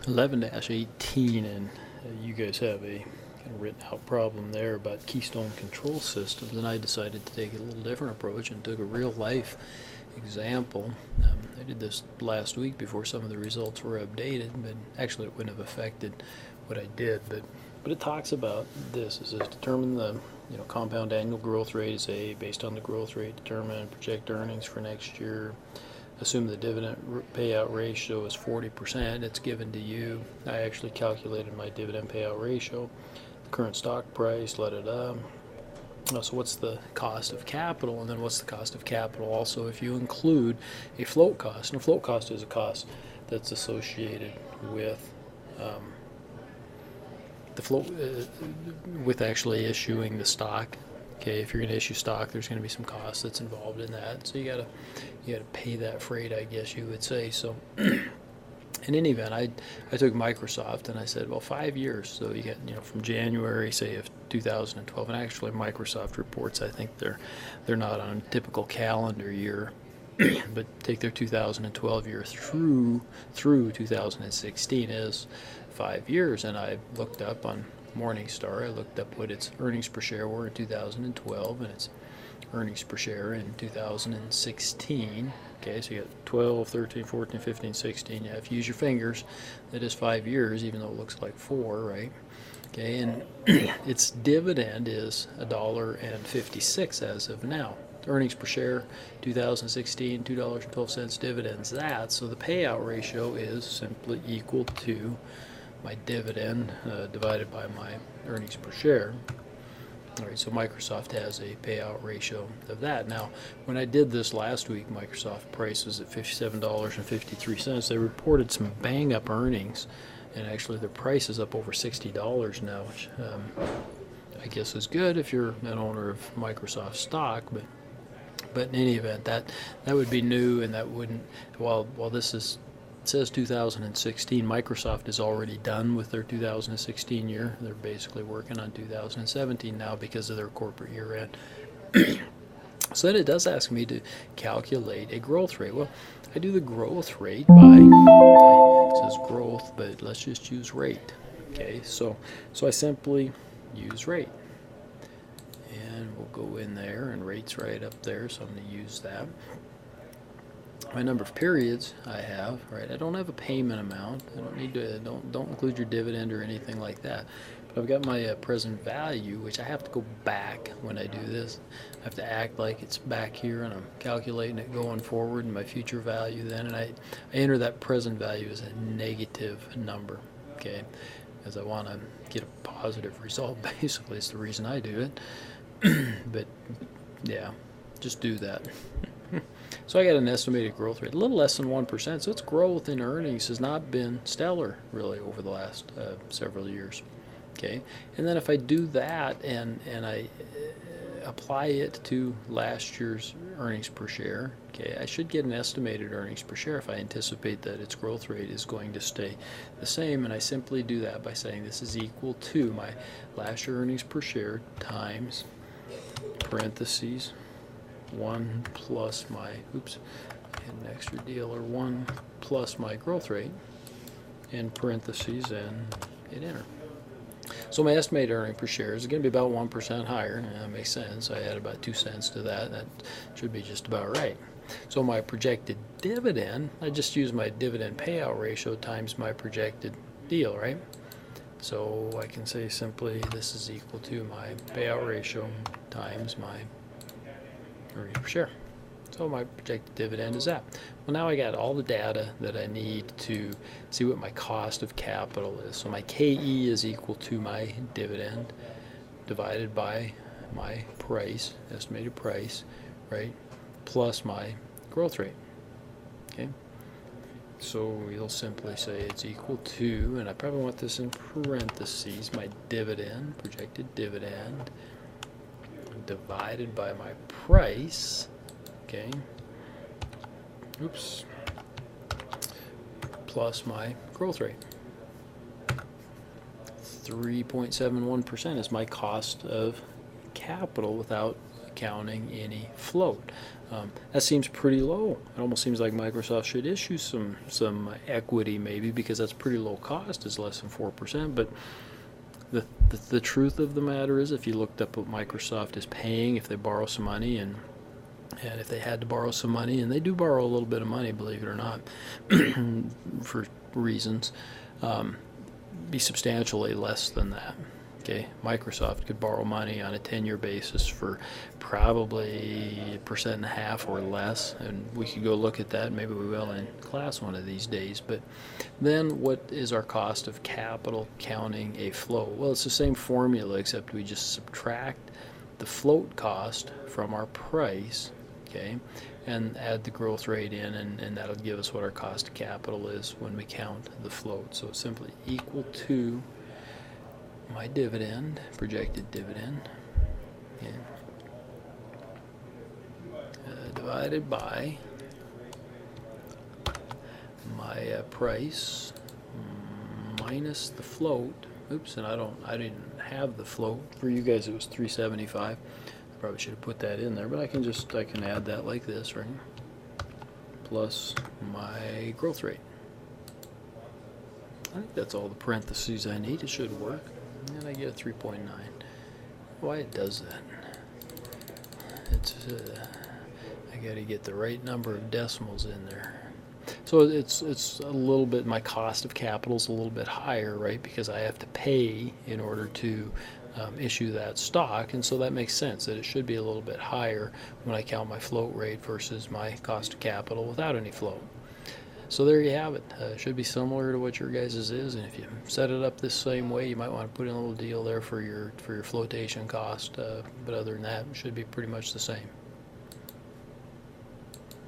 11-18, and you guys have a kind of written out problem there about Keystone Control Systems, and I decided to take a little different approach and took a real life example. I did this last week before some of the results were updated, but actually it wouldn't have affected what I did. But it talks about this. It says determine the compound annual growth rate is A. Based on the growth rate, determine and project earnings for next year. Assume the dividend payout ratio is 40%. It's given to you. I actually calculated my dividend payout ratio. The current stock price, so what's the cost of capital, and then what's the cost of capital also if you include a float cost. And a float cost is a cost that's associated with the float with actually issuing the stock. Okay, if you're going to issue stock, there's going to be some cost that's involved in that. So you gotta pay that freight, I guess you would say. So in any event, I took Microsoft and I said, well, 5 years. So you get from January, say, of 2012, and actually Microsoft reports, I think they're not on a typical calendar year, but take their 2012 year through 2016 is 5 years. And I looked up on Morningstar, I looked up what its earnings per share were in 2012 and its earnings per share in 2016. Okay, so you got 12, 13, 14, 15, 16. Yeah, if you use your fingers, that is 5 years, even though it looks like 4, right? Okay, and its dividend is $1.56 as of now. Earnings per share, 2016, $2.12 dividends. So the payout ratio is simply equal to my dividend divided by my earnings per share. All right, so Microsoft has a payout ratio of that. Now, when I did this last week, Microsoft price was at $57.53. They reported some bang-up earnings, and actually their price is up over $60 now, which I guess is good if you're an owner of Microsoft stock. But in any event, that would be new, and that wouldn't. While this is. It says 2016. Microsoft is already done with their 2016 year. They're basically working on 2017 now because of their corporate year end. So then it does ask me to calculate a growth rate. Well, I do the growth rate by, it says growth, but let's just use rate. Okay, so I simply use rate. And we'll go in there, and rate's right up there, so I'm going to use that. My number of periods I have, right? I don't have a payment amount. I don't need to. Don't include your dividend or anything like that. But I've got my present value, which I have to go back when I do this. I have to act like it's back here, and I'm calculating it going forward, and my future value then, and I enter that present value as a negative number, okay? Because I want to get a positive result. Basically, it's the reason I do it. But yeah, just do that. So I got an estimated growth rate, a little less than 1%. So its growth in earnings has not been stellar, really, over the last several years. Okay, and then if I do that and I apply it to last year's earnings per share, okay, I should get an estimated earnings per share if I anticipate that its growth rate is going to stay the same. And I simply do that by saying this is equal to my last year earnings per share times parentheses 1 plus my, an extra deal, or 1 plus my growth rate in parentheses, and hit enter. So my estimated earning per share is going to be about 1% higher. That makes sense. I add about 2 cents to that. That should be just about right. So my projected dividend, I just use my dividend payout ratio times my projected deal, right? So I can say simply this is equal to my payout ratio times my earnings per share. So my projected dividend is that. Well, now I got all the data that I need to see what my cost of capital is. So my KE is equal to my dividend divided by my price, estimated price, right, plus my growth rate. Okay. So you'll simply say it's equal to, and I probably want this in parentheses, my dividend, projected dividend, divided by my price, okay, plus my growth rate. 3.71% is my cost of capital without counting any float. That seems pretty low. It almost seems like Microsoft should issue some equity maybe, because that's pretty low cost, is less than 4%. But the truth of the matter is, if you looked up what Microsoft is paying if they borrow some money, and if they had to borrow some money, and they do borrow a little bit of money, believe it or not, for reasons, be substantially less than that. Okay, Microsoft could borrow money on a 10-year basis for probably 1.5% or less, and we could go look at that. Maybe we will in class one of these days. But then, what is our cost of capital counting a float? Well, it's the same formula, except we just subtract the float cost from our price, okay, and add the growth rate in, and that'll give us what our cost of capital is when we count the float. So it's simply equal to my dividend, projected dividend, okay, divided by my price minus the float. Oops, and I didn't have the float. For you guys it was 375. Probably should have put that in there, but I can add that like this, right? Plus my growth rate. I think that's all the parentheses I need. It should work. And I get a 3.9. Why it does that? It's I got to get the right number of decimals in there. So it's a little bit, my cost of capital is a little bit higher, right? Because I have to pay in order to issue that stock, and so that makes sense that it should be a little bit higher when I count my float rate versus my cost of capital without any float. So there you have it. It should be similar to what your guys' is, and if you set it up this same way, you might want to put in a little deal there for your flotation cost. But other than that, it should be pretty much the same.